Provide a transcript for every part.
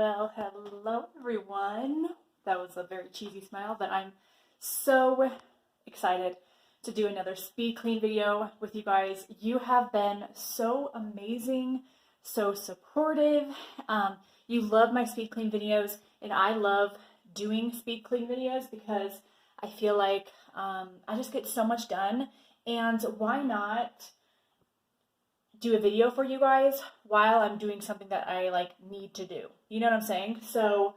Well, hello everyone. That was a very cheesy smile, but I'm so excited to do another speed clean video with you guys. You have been so amazing, so supportive. You love my speed clean videos, and I love doing speed clean videos because I feel like I just get so much done, and why not do a video for you guys while I'm doing something that I need to do. You know what I'm saying? So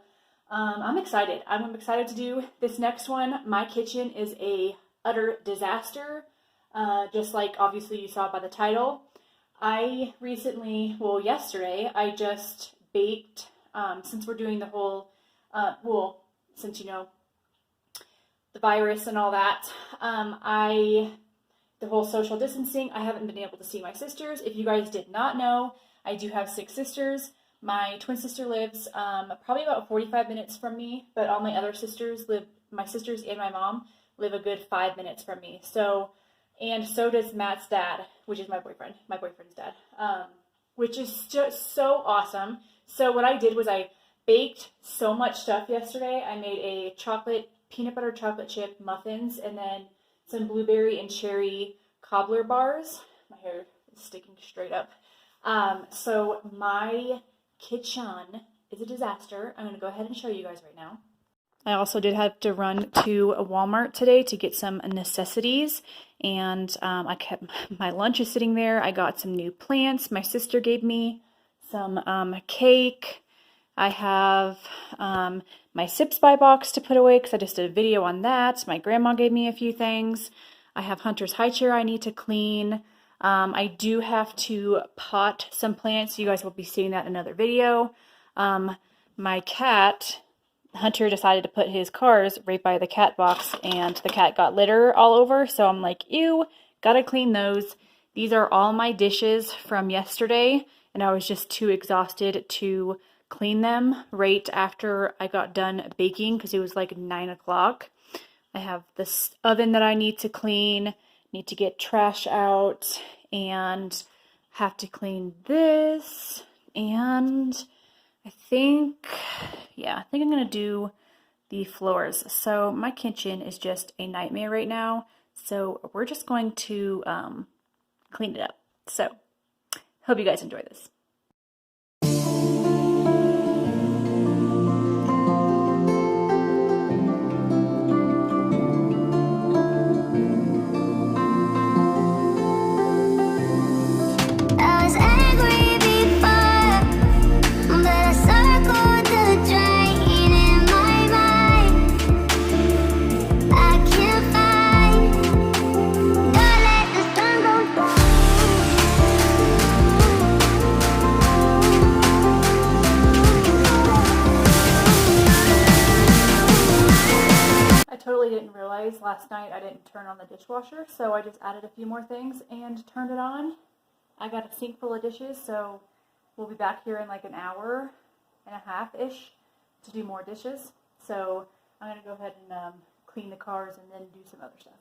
I'm excited. I'm excited to do this next one. My kitchen is a utter disaster, just like obviously you saw by the title. I recently, well yesterday, I just baked, since we're doing the whole, since you know, the virus and all that, the whole social distancing, I haven't been able to see my sisters. If you guys did not know, I do have 6 sisters. My twin sister lives probably about 45 minutes from me, but all my other sisters live, my sisters and my mom live a good 5 minutes from me. So, and so does Matt's dad, which is my boyfriend's dad, which is just so awesome. So what I did was I baked so much stuff yesterday. I made a peanut butter chocolate chip muffins, and then some blueberry and cherry cobbler bars. My hair is sticking straight up. So my kitchen is a disaster. I'm going to go ahead and show you guys right now. I also did have to run to Walmart today to get some necessities, and I kept my lunch is sitting there. I got some new plants. My sister gave me some cake. I have my Sips By box to put away because I just did a video on that. My grandma gave me a few things. I have Hunter's high chair I need to clean. I do have to pot some plants. You guys will be seeing that in another video. My cat, Hunter, decided to put his cars right by the cat box, and the cat got litter all over. So I'm like, ew, gotta clean those. These are all my dishes from yesterday, and I was just too exhausted to clean them right after I got done baking because it was like 9 o'clock. I have this oven that I need to clean, need to get trash out, and have to clean this, and I think I'm gonna do the floors. So my kitchen is just a nightmare right now, so we're just going to clean it up. So hope you guys enjoy this. Last night I didn't turn on the dishwasher, so I just added a few more things and turned it on. I got a sink full of dishes, so we'll be back here in like an hour and a half-ish to do more dishes. So I'm going to go ahead and clean the cars and then do some other stuff.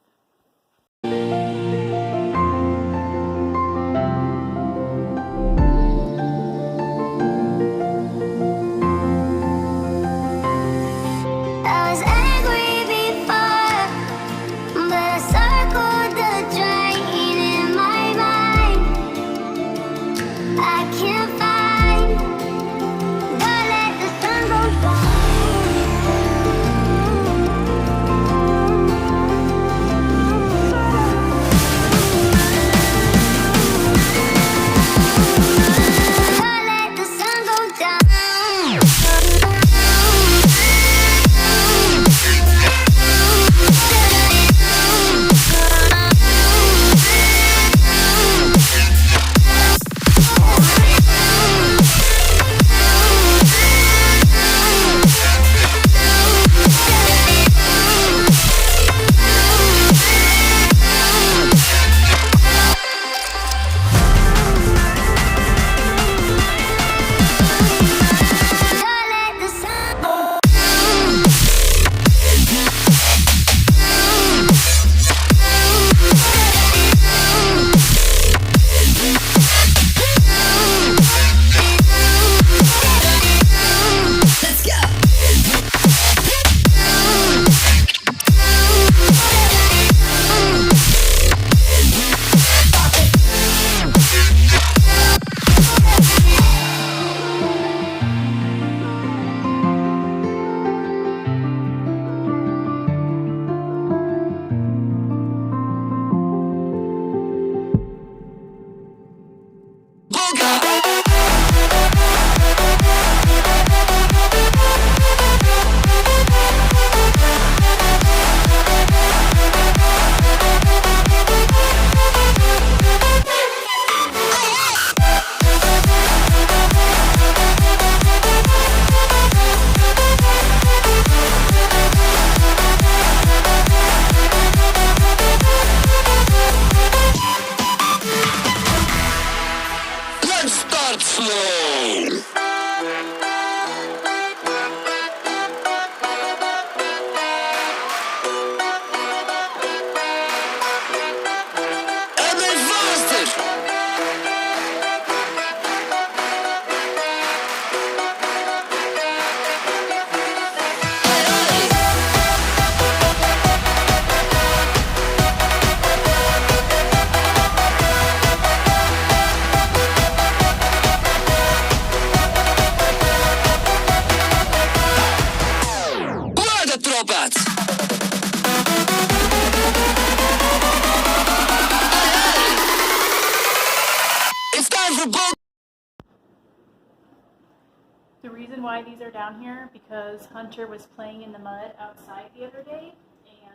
why these are down here, because Hunter was playing in the mud outside the other day,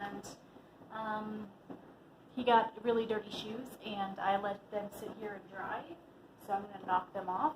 and he got really dirty shoes, and I let them sit here and dry, so I'm going to knock them off.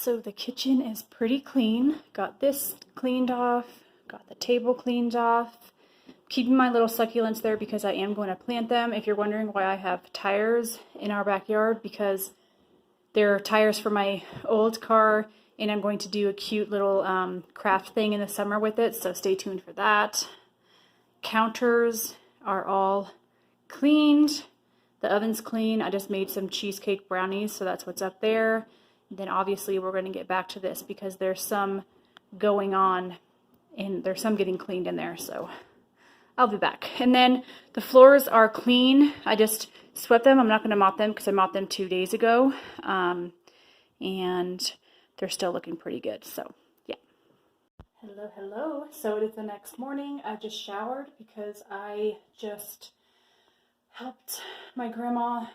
So the kitchen is pretty clean. Got this cleaned off, got the table cleaned off. Keeping my little succulents there because I am going to plant them. If you're wondering why I have tires in our backyard, because they're tires for my old car, and I'm going to do a cute little craft thing in the summer with it, so stay tuned for that. Counters are all cleaned. The oven's clean. I just made some cheesecake brownies, so that's what's up there. Then obviously we're going to get back to this because there's some going on and there's some getting cleaned in there, so I'll be back. And then the floors are clean. I just swept them. I'm not going to mop them because I mopped them 2 days ago, and they're still looking pretty good, so yeah. Hello. So it is the next morning. I just showered because I just helped my grandma.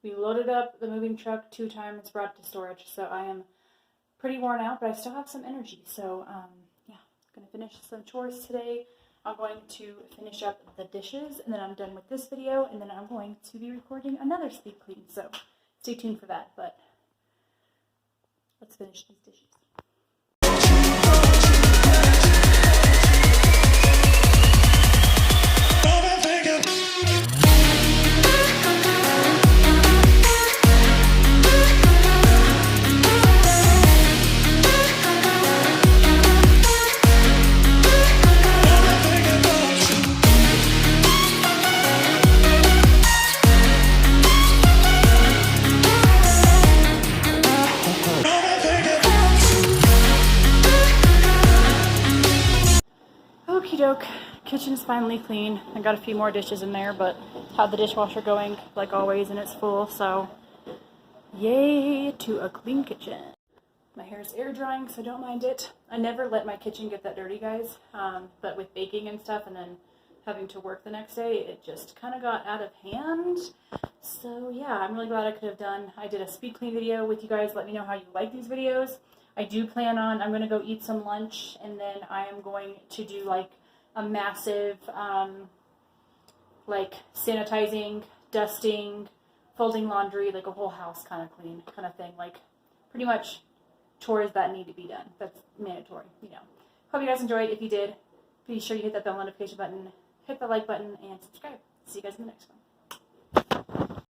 We loaded up the moving truck 2 times, brought it to storage, so I am pretty worn out, but I still have some energy. So, yeah, I'm going to finish some chores today. I'm going to finish up the dishes, and then I'm done with this video, and then I'm going to be recording another sleep clean, so stay tuned for that, but let's finish these dishes. Kitchen is finally clean. I got a few more dishes in there, but had the dishwasher going like always and it's full, so yay to a clean kitchen. My hair is air drying, so don't mind it. I never let my kitchen get that dirty, guys, but with baking and stuff and then having to work the next day, it just kind of got out of hand. So yeah, I'm really glad I did a speed clean video with you guys. Let me know how you like these videos. I do plan on, I'm going to go eat some lunch, and then I am going to do like a massive, like sanitizing, dusting, folding laundry, like a whole house kind of clean kind of thing. Like pretty much chores that need to be done. That's mandatory, you know. Hope you guys enjoyed. If you did, be sure you hit that bell notification button, hit the like button, and subscribe. See you guys in the next one.